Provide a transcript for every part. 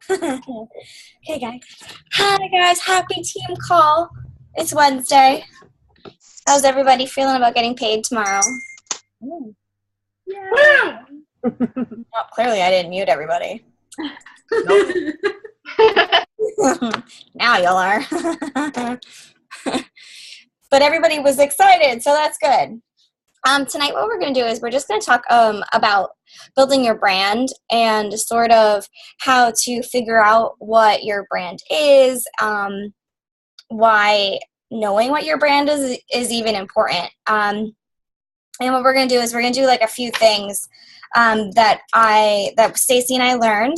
Okay, guys. Hi, guys. Happy team call. It's Wednesday. How's everybody feeling about getting paid tomorrow? Yeah. Oh, clearly, I didn't mute everybody. Now y'all are. But everybody was excited, so that's good. Tonight, what we're going to do is we're just going to talk about building your brand and sort of how to figure out what your brand is, why knowing what your brand is even important. And what we're going to do is we're going to do like a few things that Stacy and I learned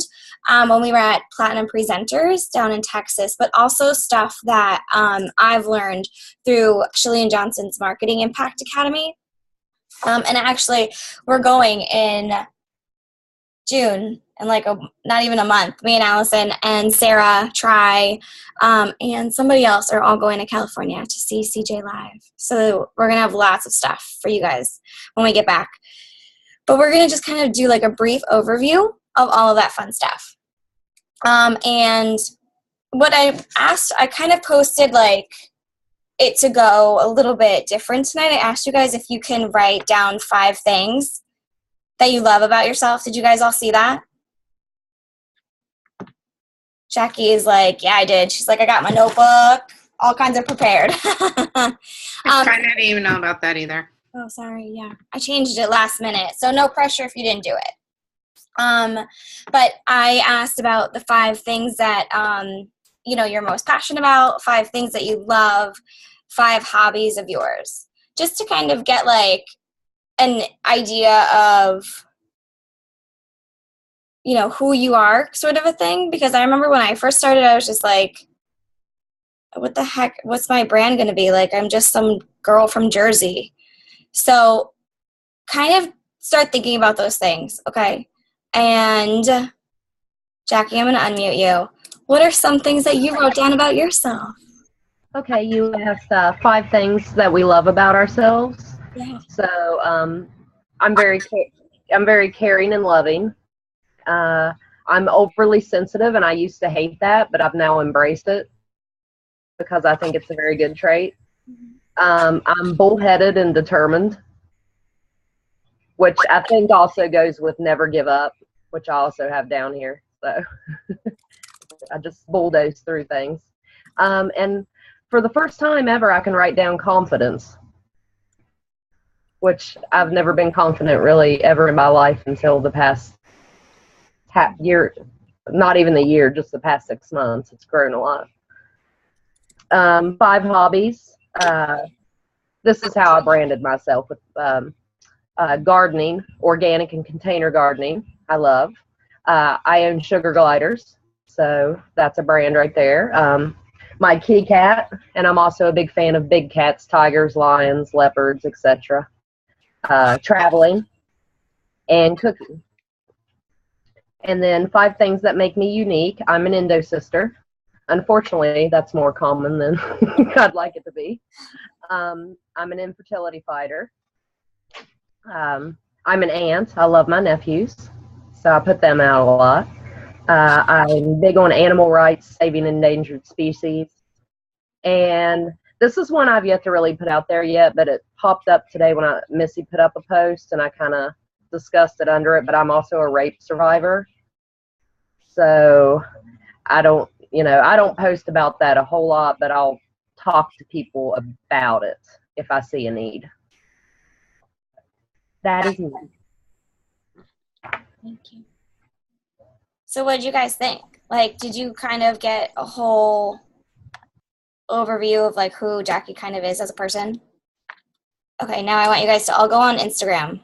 when we were at Platinum Presenters down in Texas, but also stuff that I've learned through Shillian Johnson's Marketing Impact Academy. And actually, we're going in June, in like not even a month. Me and Allison and Sarah, Try, and somebody else are all going to California to see CJ live. So we're going to have lots of stuff for you guys when we get back. But we're going to just kind of do like a brief overview of all of that fun stuff. And what I asked, I kind of posted like it to go a little bit different tonight. I asked you guys if you can write down 5 things that you love about yourself. Did you guys all see that? Jackie is like, yeah, I did. She's like, I got my notebook, all kinds of prepared. I didn't even know about that either. Oh, sorry. Yeah, I changed it last minute, so no pressure if you didn't do it. But I asked about the 5 things that you're most passionate about, 5 things that you love, 5 hobbies of yours, just to kind of get like an idea of who you are, sort of a thing. Because I remember when I first started, I was just like, what the heck, what's my brand going to be? Like, I'm just some girl from Jersey. So kind of start thinking about those things. Okay. And Jackie, I'm going to unmute you. What are some things that you wrote down about yourself? Okay, you asked 5 things that we love about ourselves. Yeah. So I'm very caring and loving. I'm overly sensitive, and I used to hate that, but I've now embraced it because I think it's a very good trait. I'm bullheaded and determined, which I think also goes with never give up, which I also have down here. So I just bulldoze through things. And for the first time ever, I can write down confidence, which I've never been confident really ever in my life until the past year, not even a year, just the past 6 months. It's grown a lot. 5 hobbies. This is how I branded myself with gardening, organic and container gardening. I love. I own sugar gliders, so that's a brand right there. My kitty cat, and I'm also a big fan of big cats, tigers, lions, leopards, etc. Traveling and cooking. And then 5 things that make me unique. I'm an Indo sister. Unfortunately, that's more common than I'd like it to be. I'm an infertility fighter. I'm an aunt. I love my nephews, so I put them out a lot. I'm big on animal rights, saving endangered species. And this is one I've yet to really put out there yet, but it popped up today when Missy put up a post, and I kind of discussed it under it. But I'm also a rape survivor, so I don't post about that a whole lot, but I'll talk to people about it if I see a need. That is me. Thank you. So what did you guys think? Like, did you kind of get a whole overview of like who Jackie kind of is as a person? Okay, now I want you guys to all go on Instagram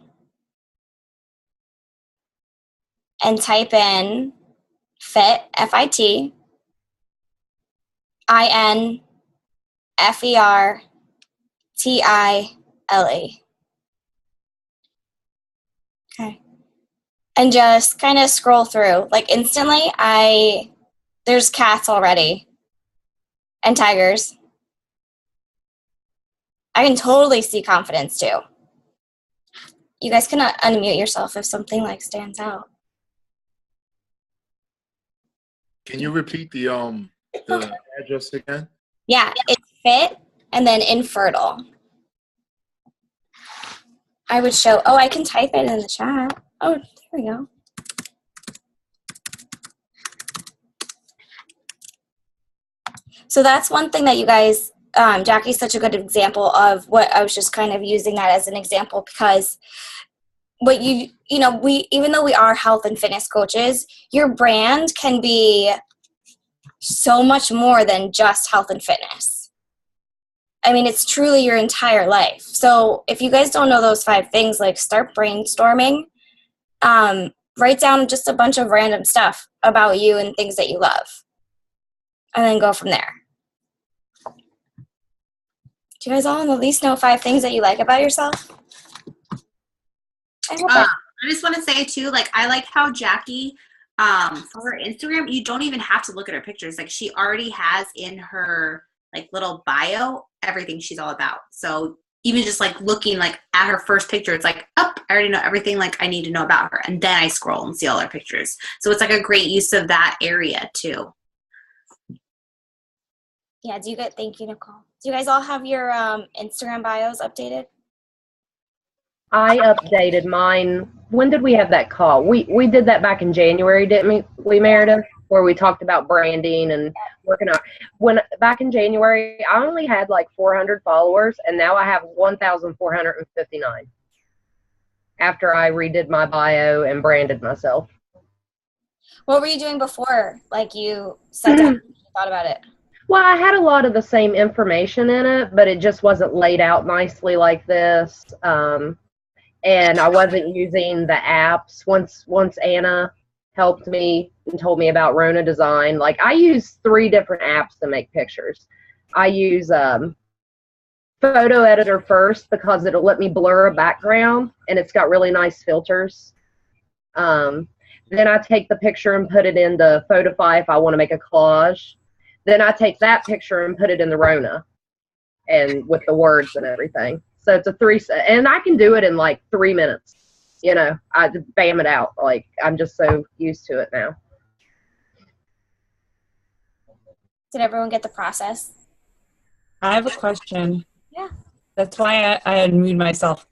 and type in FIT, FIT, INFERTILE. Okay. And just kind of scroll through. Like instantly, there's cats already. And tigers. I can totally see confidence too. You guys can unmute yourself if something like stands out. Can you repeat the address again? Yeah, it's fit and then infertile. I would show, oh, I can type it in the chat. Oh, there we go. So that's one thing that you guys, Jackie's such a good example of what I was just kind of using that as an example, because what we, even though we are health and fitness coaches, your brand can be so much more than just health and fitness. I mean, it's truly your entire life. So if you guys don't know those 5 things, like start brainstorming, write down just a bunch of random stuff about you and things that you love, and then go from there. Do you guys all at least know 5 things that you like about yourself? I just want to say too, like, I like how Jackie, for her Instagram, you don't even have to look at her pictures. Like, she already has in her like little bio everything she's all about. So even just like looking like at her first picture, it's like, oh, I already know everything like I need to know about her. And then I scroll and see all her pictures. So it's like a great use of that area too. Yeah, thank you, Nicole. Do you guys all have your Instagram bios updated? I updated mine. When did we have that call? We did that back in January, didn't we, Meredith? Where we talked about branding and working on. Back in January, I only had like 400 followers, and now I have 1,459 after I redid my bio and branded myself. What were you doing before? Like, you sat down and thought about it? Well, I had a lot of the same information in it, but it just wasn't laid out nicely like this. And I wasn't using the apps. Once Anna helped me and told me about Rona Design, like, I use 3 different apps to make pictures. I use Photo Editor first because it'll let me blur a background, and it's got really nice filters. Then I take the picture and put it into Photify if I want to make a collage. Then I take that picture and put it in the Rona, and with the words and everything. So it's a 3, and I can do it in like 3 minutes. I just bam it out. Like, I'm just so used to it now. Did everyone get the process? I have a question. Yeah. That's why I had muted myself.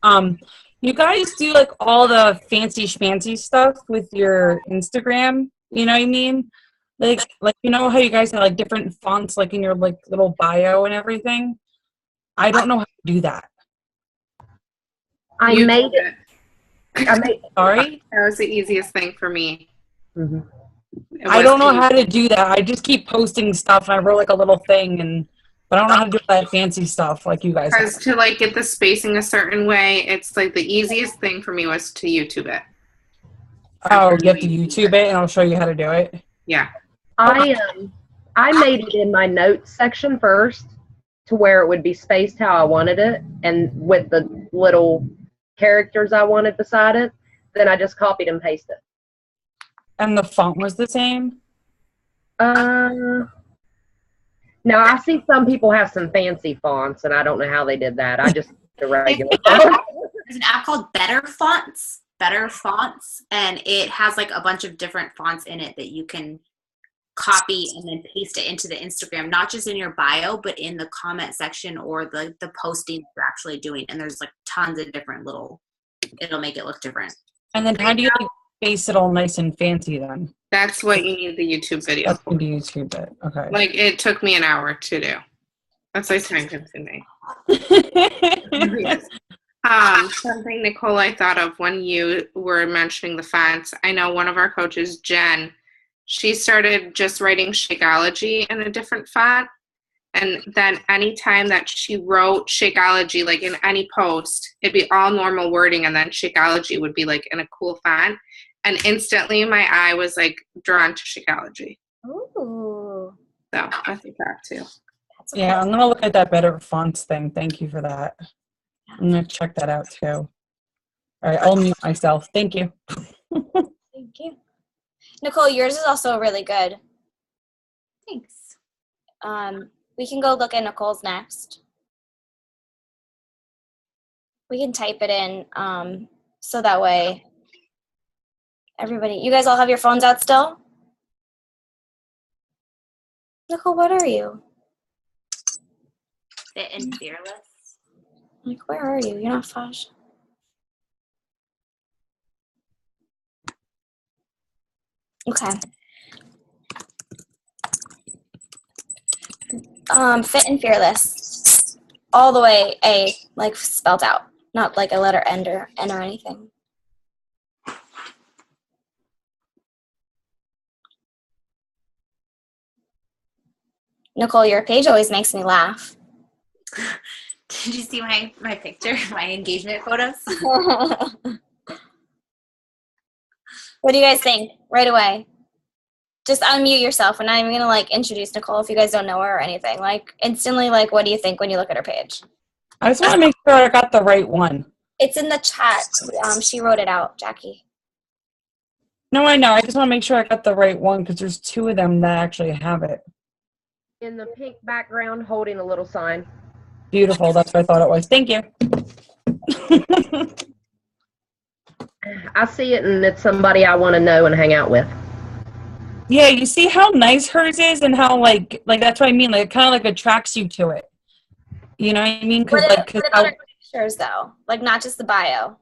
You guys do like all the fancy schmancy stuff with your Instagram, you know what I mean? Like you know how you guys have like different fonts like in your like little bio and everything? I don't know how to do that. I made it. Sorry? That was the easiest thing for me. Mm-hmm. I don't know how to do that. I just keep posting stuff, and I wrote like a little thing, but I don't know how to do that fancy stuff like you guys. Because to like get the spacing a certain way, it's like the easiest thing for me was to YouTube it. Oh, you have to YouTube it, and I'll show you how to do it. Yeah. I made it in my notes section first to where it would be spaced how I wanted it, and with the little characters I wanted beside it. Then I just copied and pasted. And the font was the same? Now I see some people have some fancy fonts, and I don't know how they did that. I just the regular font. There's an app called Better Fonts, and it has like a bunch of different fonts in it that you can copy and then paste it into the Instagram, not just in your bio, but in the comment section or the posting you're actually doing. And there's like tons of different it'll make it look different. And then how do you like face it all nice and fancy then? That's what you need the YouTube video. That's the YouTube bit. Okay. Like, it took me an hour to do. That's like time consuming. Something, Nicole, I thought of when you were mentioning the fonts. I know one of our coaches, Jen, she started just writing Shakeology in a different font. And then anytime that she wrote Shakeology, like in any post, it'd be all normal wording, and then Shakeology would be like in a cool font. And instantly my eye was like drawn to Shakeology. Ooh. So I think that too. Yeah, I'm going to look at that Better Fonts thing. Thank you for that. I'm going to check that out too. All right, I'll mute myself. Thank you. Thank you. Nicole, yours is also really good. Thanks. We can go look at Nicole's next. We can type it in so that way everybody, you guys all have your phones out still? Nicole, what are you? Fit and fearless. Like, where are you? You're not Fosh. Okay. Fit and fearless. All the way A, like spelled out, not like a letter N or anything. Nicole, your page always makes me laugh. Did you see my picture, my engagement photos? What do you guys think? Right away. Just unmute yourself. We're not even gonna like introduce Nicole if you guys don't know her or anything. Like instantly, like what do you think when you look at her page? I just want to make sure I got the right one. It's in the chat. She wrote it out, Jackie. No, I know. I just want to make sure I got the right one because there's two of them that actually have it. In the pink background, holding a little sign. Beautiful. That's what I thought it was. Thank you. I see it, and it's somebody I want to know and hang out with. Yeah, you see how nice hers is and how like that's what I mean. Like it kind of like attracts you to it. You know what I mean? What about her pictures though? Like not just the bio.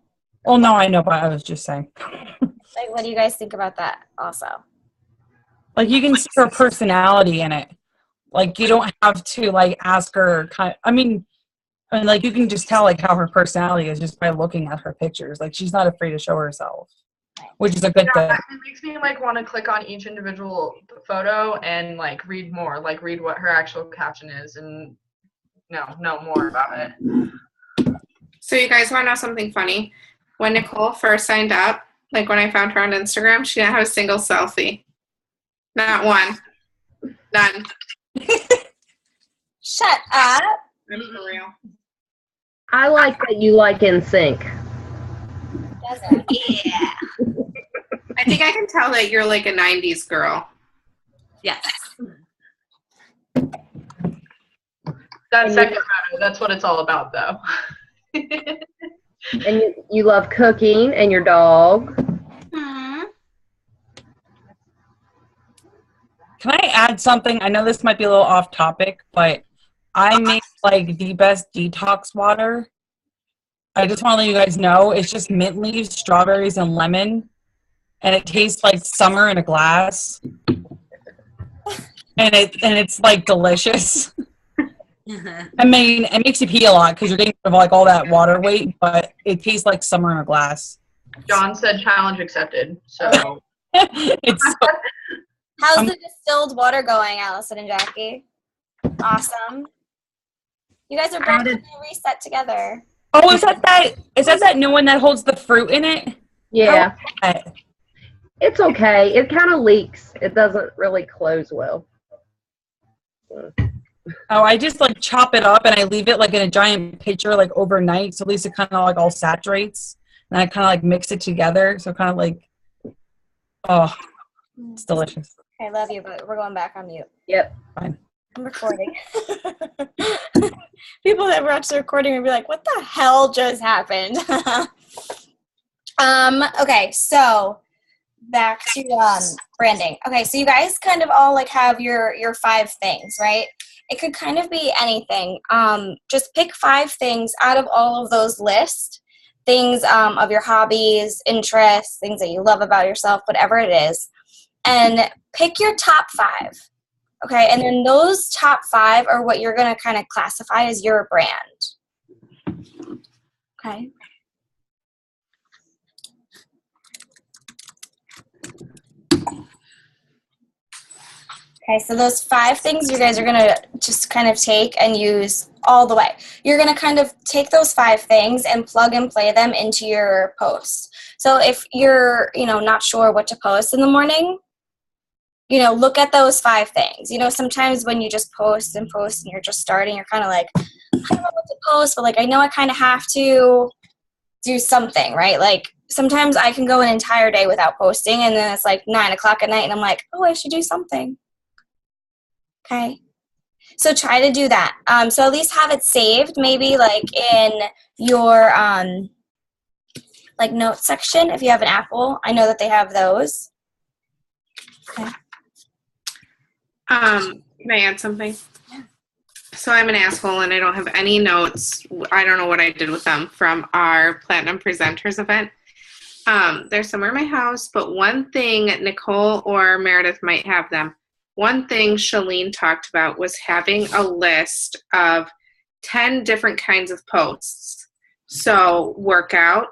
Oh no, I know, but I was just saying. Like, what do you guys think about that? Also, like you can see her personality in it. Like you don't have to like ask her. I mean, like you can just tell like how her personality is just by looking at her pictures. Like she's not afraid to show herself, which is a good thing. It makes me like want to click on each individual photo and like read more, like read what her actual caption is and know more about it. So you guys want to know something funny? When Nicole first signed up, like when I found her on Instagram, she didn't have a single selfie. Not one. None. shut up. I'm for real. I like that you like In Sync. Doesn't. Yeah. I think I can tell that you're like a 90s girl. Yes. That's second matter. That's what it's all about, though. And you love cooking and your dog. Hmm. Can I add something? I know this might be a little off topic, but I make like the best detox water. I just want to let you guys know it's just mint leaves, strawberries, and lemon, and it tastes like summer in a glass. And it's like delicious. I mean, it makes you pee a lot because you're getting rid of like all that water weight, but it tastes like summer in a glass. John said challenge accepted. So It's How's the distilled water going, Allison and Jackie? Awesome. You guys are both going to reset together. oh, is that new one that holds the fruit in it? Yeah, How is that? it's okay. It kind of leaks. It doesn't really close well. Oh, I just like chop it up and I leave it like in a giant pitcher like overnight, so at least it kind of like all saturates, and I kind of like mix it together, so kind of like, oh, it's delicious. I love you, but we're going back on mute. Yep. Fine. I'm recording. People that watch the recording will be like, what the hell just happened? Okay, so back to branding. Okay, so you guys kind of all like have your 5 things, right? It could kind of be anything. Just pick 5 things out of all of those lists. Things of your hobbies, interests, things that you love about yourself, whatever it is. And pick your top 5. Okay, and then those top 5 are what you're going to kind of classify as your brand. Okay. Okay, so those 5 things you guys are going to just kind of take and use all the way. You're going to kind of take those 5 things and plug and play them into your posts. So if you're, not sure what to post in the morning, look at those 5 things. Sometimes when you just post and you're just starting, you're kind of like, I don't know what to post, but like, I know I kind of have to do something, right? Like sometimes I can go an entire day without posting and then it's like 9 o'clock at night and I'm like, oh, I should do something. Okay. So try to do that. So at least have it saved, maybe like in your like notes section if you have an Apple. I know that they have those. Okay. Can I add something? So I'm an asshole and I don't have any notes. I don't know what I did with them from our Platinum Presenters event. They're somewhere in my house, but one thing, Nicole or Meredith might have them. One thing Shalene talked about was having a list of 10 different kinds of posts. So workout,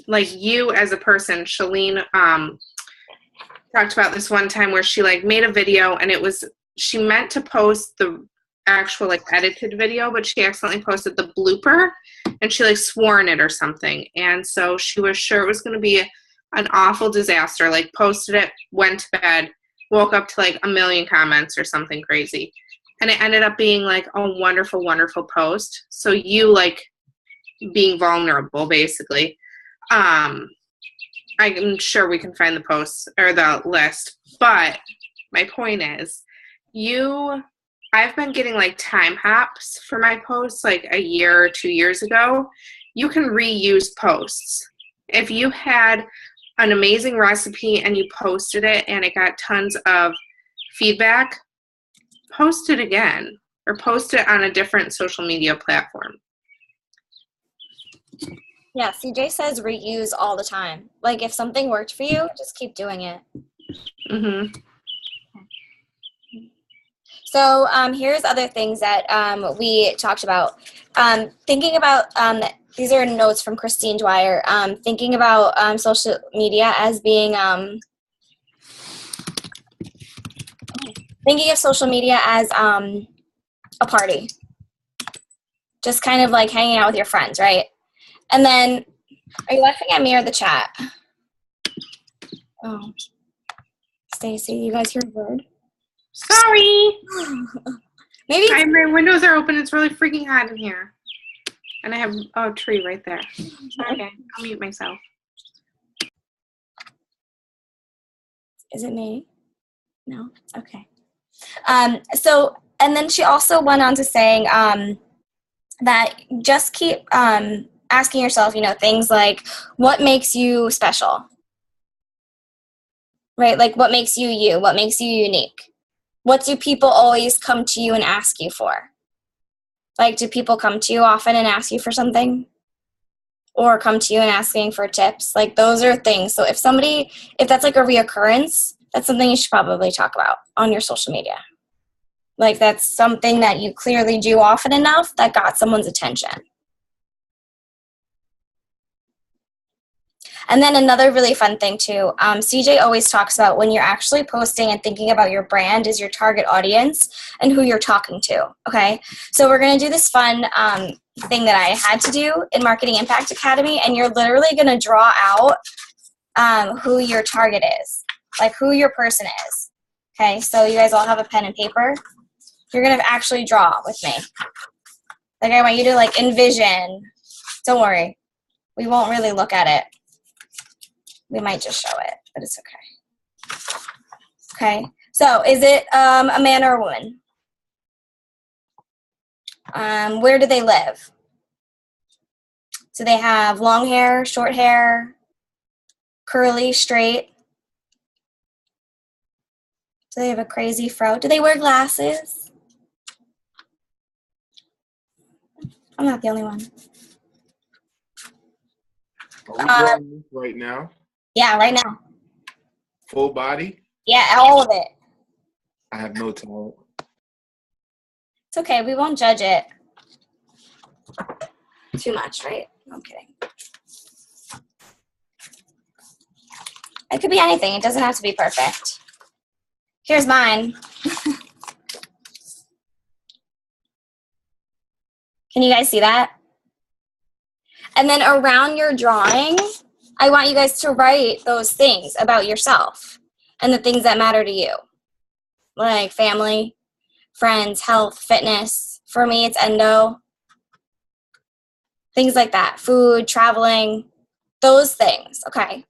like you as a person, Shalene talked about this one time where she like made a video and she meant to post the actual like edited video, but she accidentally posted the blooper and she like swore in it or something. And so she was sure it was going to be an awful disaster, like posted it, went to bed, woke up to like a million comments or something crazy. And it ended up being like a wonderful, wonderful post. So you like being vulnerable basically. I'm sure we can find the posts or the list, but my point is I've been getting like time hops for my posts like a year or 2 years ago. You can reuse posts. If you had an amazing recipe and you posted it and it got tons of feedback, post it again or post it on a different social media platform. Yeah, CJ says reuse all the time. Like if something worked for you, just keep doing it. Mm-hmm. So here's other things that we talked about. Thinking about, these are notes from Christine Dwyer, thinking about social media as being, thinking of social media as a party. Just kind of like hanging out with your friends, right? And then, are you laughing at me or the chat? Oh, Stacy, you guys hear a bird? Sorry. Maybe my windows are open. It's really freaking hot in here. And I have a tree right there. Okay, I'll mute myself. Is it me? No? Okay. So, and then she also went on to saying that just keep asking yourself, things like, what makes you special? Right? Like, what makes you you? What makes you unique? What do people always come to you and ask you for? Like, do people come to you often and ask you for something? Or come to you and asking for tips? Like, those are things. So if that's like a reoccurrence, that's something you should probably talk about on your social media. Like, that's something that you clearly do often enough that got someone's attention. And then another really fun thing too, CJ always talks about when you're actually posting and thinking about your brand is your target audience and who you're talking to, okay? So we're gonna do this fun thing that I had to do in Marketing Impact Academy, and you're literally gonna draw out who your target is, like who your person is, okay? So you guys all have a pen and paper. You're gonna actually draw with me. Like I want you to like envision, don't worry, we won't really look at it. We might just show it, but it's okay. Okay, so is it a man or a woman? Where do they live? Do they have long hair, short hair, curly, straight? Do they have a crazy fro? Do they wear glasses? I'm not the only one. Are we drawing this right now? Yeah, right now. Full body? Yeah, all of it. I have no talent. It's okay. We won't judge it too much, right? No, I'm kidding. It could be anything. It doesn't have to be perfect. Here's mine. Can you guys see that? And then around your drawing, I want you guys to write those things about yourself and the things that matter to you, like family, friends, health, fitness. For me, it's endo. Things like that. Food, traveling, those things. Okay.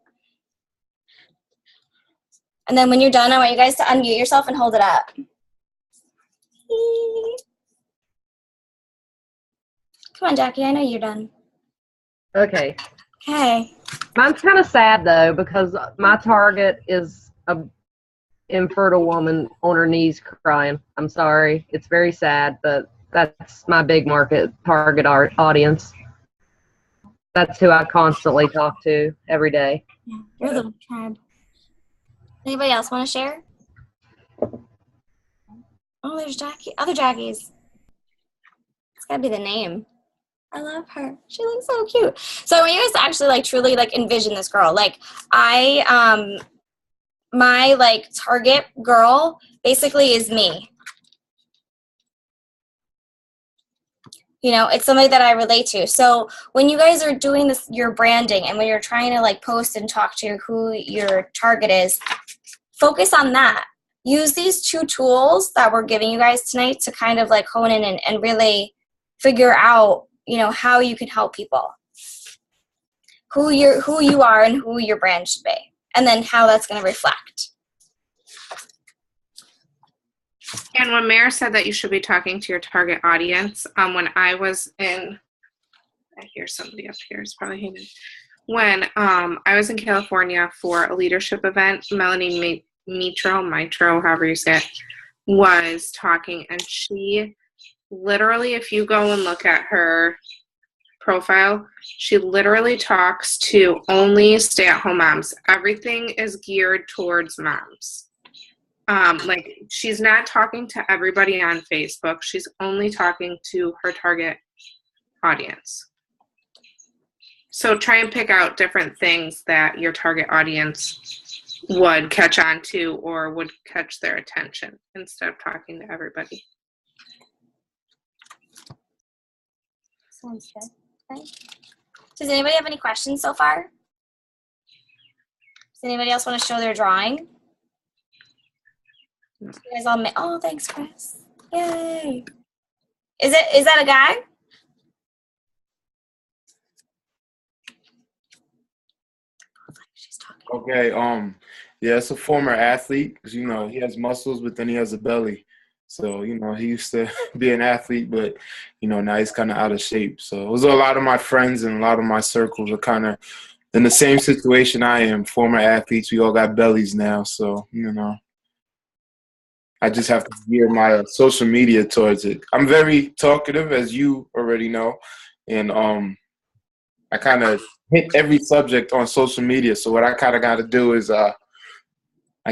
And then when you're done, I want you guys to unmute yourself and hold it up. Come on, Jackie. I know you're done. Okay. Okay. Mine's kind of sad though because my target is infertile woman on her knees crying. I'm sorry. It's very sad, but that's my big market target audience. That's who I constantly talk to every day. Yeah, you're the tribe. Anybody else want to share? Oh, there's Jackie. Other Jackies. It's gotta be the name. I love her. She looks so cute. So I want you guys to actually like truly like envision this girl. Like my like target girl basically is me. You know, it's somebody that I relate to. So when you guys are doing this, your branding, and when you're trying to like post and talk to who your target is, focus on that. Use these 2 tools that we're giving you guys tonight to kind of like hone in and really figure out, you know, how you can help people, who you are and who your brand should be, and then how that's going to reflect. And when Mare said that you should be talking to your target audience, when I was in, I hear somebody up here, it's probably Hayden. When I was in California for a leadership event, Melanie Mitro, however you say it, was talking, and she literally, if you go and look at her profile, she literally talks to only stay-at-home moms. Everything is geared towards moms. Like, she's not talking to everybody on Facebook. She's only talking to her target audience. So try and pick out different things that your target audience would catch on to or would catch their attention instead of talking to everybody. Sounds good. Okay. Does anybody have any questions so far? Does anybody else want to show their drawing? You guys all oh, thanks, Chris. Yay. Is that a guy? Okay, yeah, it's a former athlete, 'cause, you know, he has muscles, but then he has a belly. So, you know, he used to be an athlete, but, you know, now he's kind of out of shape. So it was a lot of my friends and a lot of my circles are kind of in the same situation I am, former athletes. We all got bellies now. So, you know, I just have to gear my social media towards it. I'm very talkative, as you already know, and I kind of hit every subject on social media. So what I kind of got to do is, I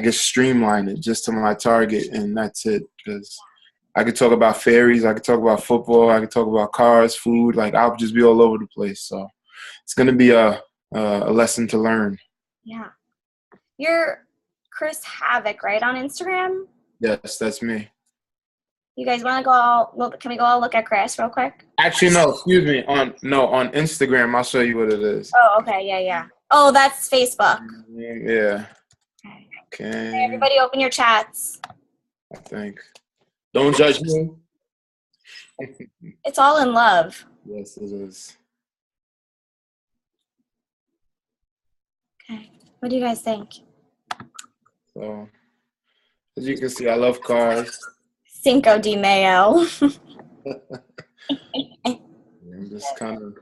guess, streamline it just to my target, and that's it. Because I could talk about fairies, I could talk about football, I could talk about cars, food. Like, I'll just be all over the place. So it's going to be a lesson to learn. Yeah. You're Chris Havoc, right, on Instagram? Yes, that's me. You guys want to go can we go all look at Chris real quick? Actually, no, excuse me. On Instagram, I'll show you what it is. Oh, okay. Yeah. Oh, that's Facebook. Yeah. Okay. Everybody open your chats. I think. Don't judge me. It's all in love. Yes, it is. Okay. What do you guys think? So, as you can see, I love cars. Cinco de Mayo. I'm just kind of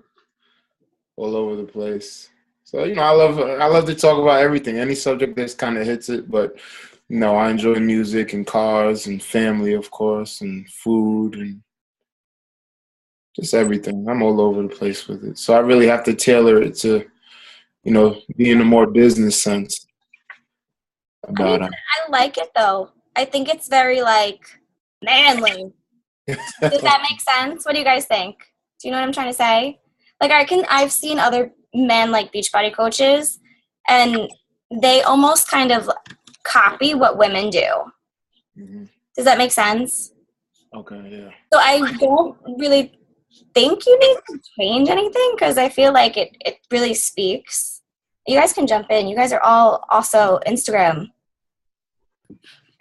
all over the place. So, you know, I love to talk about everything. Any subject that kind of hits it, but, you know, I enjoy music and cars and family, of course, and food and just everything. I'm all over the place with it. So I really have to tailor it to, you know, be in a more business sense about it. I like it, though. I think it's very, like, manly. Does that make sense? What do you guys think? Do you know what I'm trying to say? Like, I've seen other men, like Beachbody coaches, and they almost kind of copy what women do. Mm-hmm. Does that make sense? Okay, yeah. So I don't really think you need to change anything, because I feel like it really speaks. You guys can jump in. You guys are all also Instagram.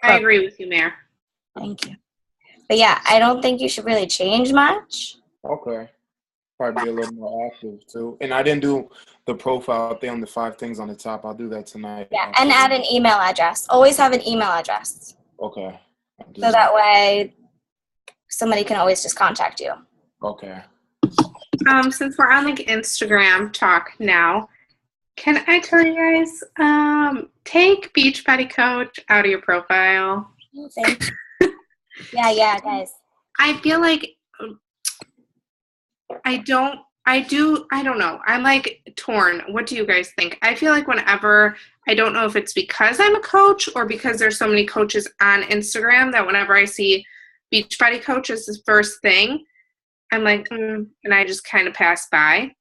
I agree with you, Mare. Thank you. But yeah, I don't think you should really change much. Okay. Probably be a little more active too. And I didn't do the profile thing on the 5 things on the top. I'll do that tonight. Yeah, and add an email address. Always have an email address. Okay. So that way somebody can always just contact you. Okay. Since we're on like Instagram talk now, Can I tell you guys, take Beachbody Coach out of your profile. Oh, thanks. Yeah, guys. I feel like I don't know. I'm like torn. What do you guys think? I feel like whenever, I don't know if it's because I'm a coach or because there's so many coaches on Instagram that whenever I see Beachbody Coach as the first thing, I'm like, and I just kind of pass by.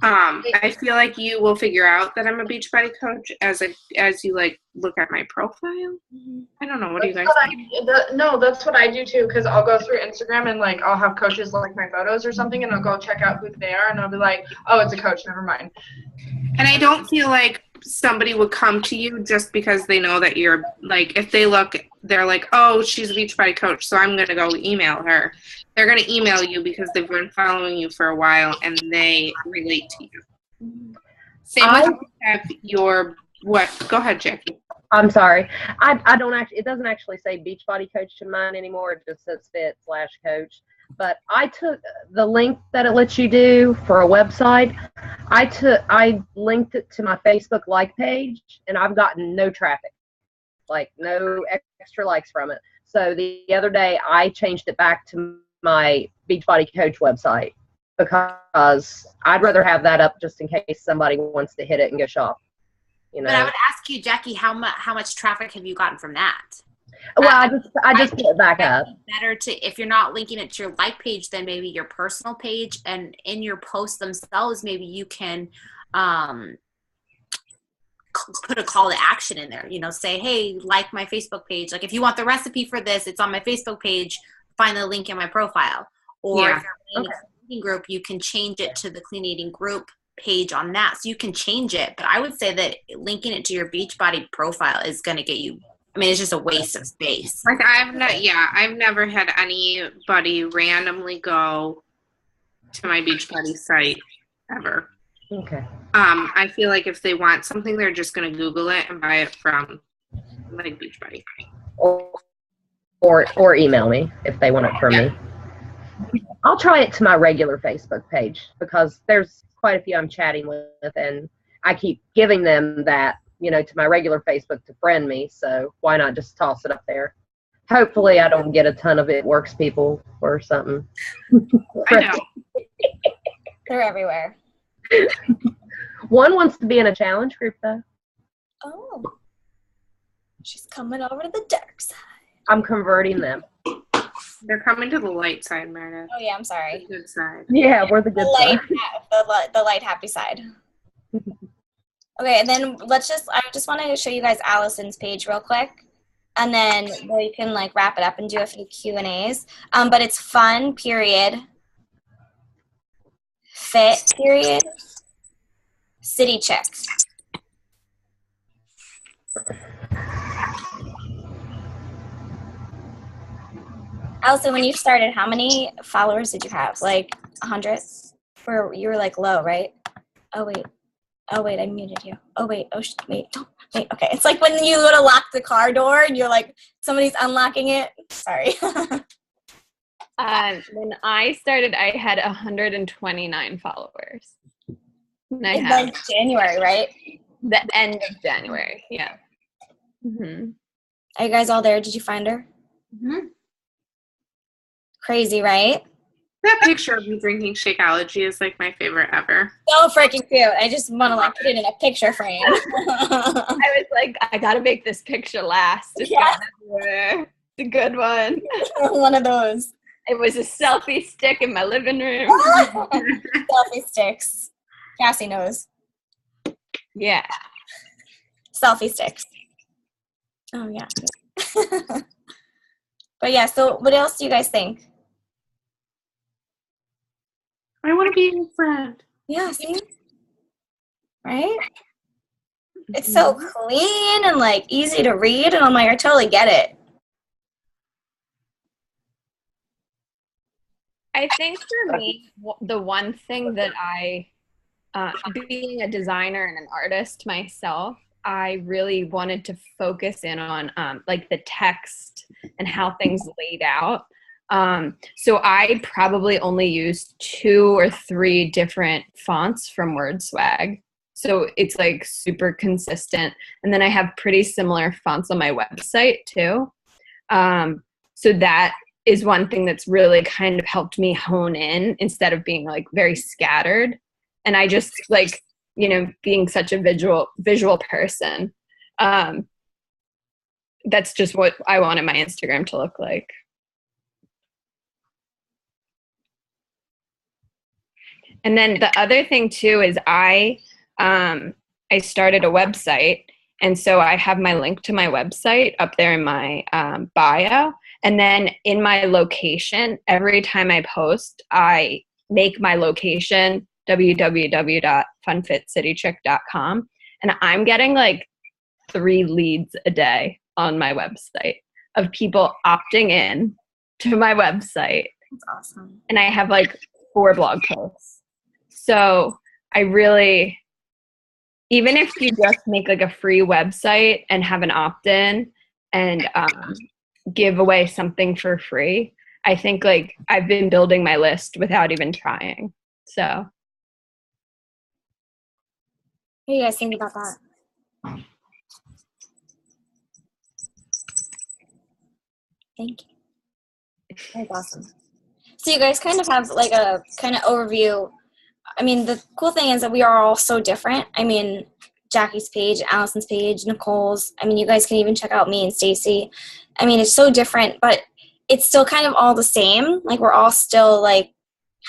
I feel like you will figure out that I'm a Beachbody Coach as you like look at my profile. I don't know. What do you guys think? No, that's what I do too, because I'll go through Instagram and like I'll have coaches like my photos or something, and I'll go check out who they are, and I'll be like, oh, it's a coach, never mind. And I don't feel like somebody would come to you just because they know that you're like, if they look, they're like, oh, she's a Beachbody Coach, so I'm going to go email her. They're going to email you because they've been following you for a while and they relate to you. Same with have your, what? Go ahead, Jackie. I'm sorry. I don't actually, it doesn't actually say Beachbody Coach in mine anymore. It just says fit/coach. But I took the link that it lets you do for a website. I linked it to my Facebook like page, and I've gotten no traffic, like no extra likes from it. So the other day I changed it back to my Beachbody Coach website because I'd rather have that up just in case somebody wants to hit it and go shop. You know. But I would ask you, Jackie, how much traffic have you gotten from that? Well, I just put it back up. Better to, if you're not linking it to your like page, then maybe your personal page, and in your posts themselves, maybe you can put a call to action in there. You know, say, hey, like my Facebook page. Like if you want the recipe for this, it's on my Facebook page. Find the link in my profile. Or if you're in a clean eating group, you can change it to the clean eating group page on that. So you can change it. But I would say that linking it to your Beachbody profile is going to get you, I mean, it's just a waste of space. Like I've never had anybody randomly go to my Beachbody site ever. Okay. I feel like if they want something, they're just going to Google it and buy it from like Beachbody. Or email me if they want it from me. I'll try it to my regular Facebook page because there's quite a few I'm chatting with, and I keep giving them that, you know, to my regular Facebook to friend me. So why not just toss it up there? Hopefully I don't get a ton of it works people or something. I know. They're everywhere. One wants to be in a challenge group though. Oh. She's coming over to the dark side. I'm converting them. They're coming to the light side, Meredith. Oh yeah, I'm sorry. The good side. Yeah, we're the good side. The light happy side. Okay, and then I just want to show you guys Allison's page real quick, and then we can like wrap it up and do a few Q&As. But it's fun, period. Fit, period. City chick. Allison, when you started, how many followers did you have? Like 100? Or you were like low, right? Oh wait, I muted you. Oh wait, wait, don't, wait, okay. It's like when you go to lock the car door and you're like, somebody's unlocking it. Sorry. When I started, I had 129 followers. And I It have was January, right? the end of January, yeah. Mm-hmm. Are you guys all there? Did you find her? Mm-hmm. Crazy, right? That picture of you drinking Shakeology is like my favorite ever. So freaking cute. I just want to like put it in a picture frame. I was like, I gotta make this picture last. It's a good one. One of those. It was a selfie stick in my living room. Selfie sticks. Cassie knows. Yeah. Selfie sticks. Oh, yeah. But yeah, so what else do you guys think? I want to be your friend. Yeah, see? Right? It's so clean and like easy to read, and I'm like, I totally get it. I think for me, the one thing that being a designer and an artist myself, I really wanted to focus in on like the text and how things laid out. So I probably only used 2 or 3 different fonts from WordSwag. So it's like super consistent. And then I have pretty similar fonts on my website too. So that is one thing that's really kind of helped me hone in instead of being like very scattered. And I just like, you know, being such a visual person. That's just what I wanted my Instagram to look like. And then the other thing too is I started a website, and so I have my link to my website up there in my bio. And then in my location, every time I post, I make my location www.funfitcitychick.com, and I'm getting like 3 leads a day on my website of people opting in to my website. That's awesome. And I have like 4 blog posts. So I really, even if you just make like a free website and have an opt-in and give away something for free, I think like I've been building my list without even trying. So. What do you guys think about that? Thank you. That's awesome. So you guys kind of have like a kind of overview. I mean, the cool thing is that we are all so different. I mean, Jackie's page, Allison's page, Nicole's. I mean, you guys can even check out me and Stacy. I mean, it's so different, but it's still kind of all the same. Like we're all still like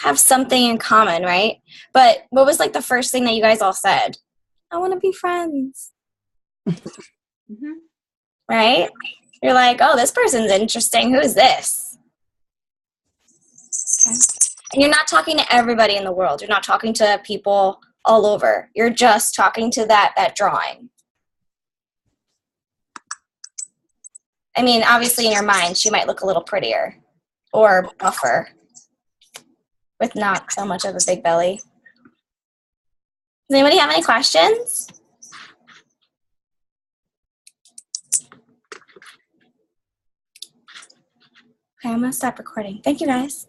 have something in common, right? But what was like the first thing that you guys all said? I want to be friends. Mm-hmm. Right? You're like, oh, this person's interesting. Who is this? Okay. And you're not talking to everybody in the world. You're not talking to people all over. You're just talking to that drawing. I mean, obviously in your mind, she might look a little prettier or buffer with not so much of a big belly. Does anybody have any questions? Okay, I'm going to stop recording. Thank you, guys.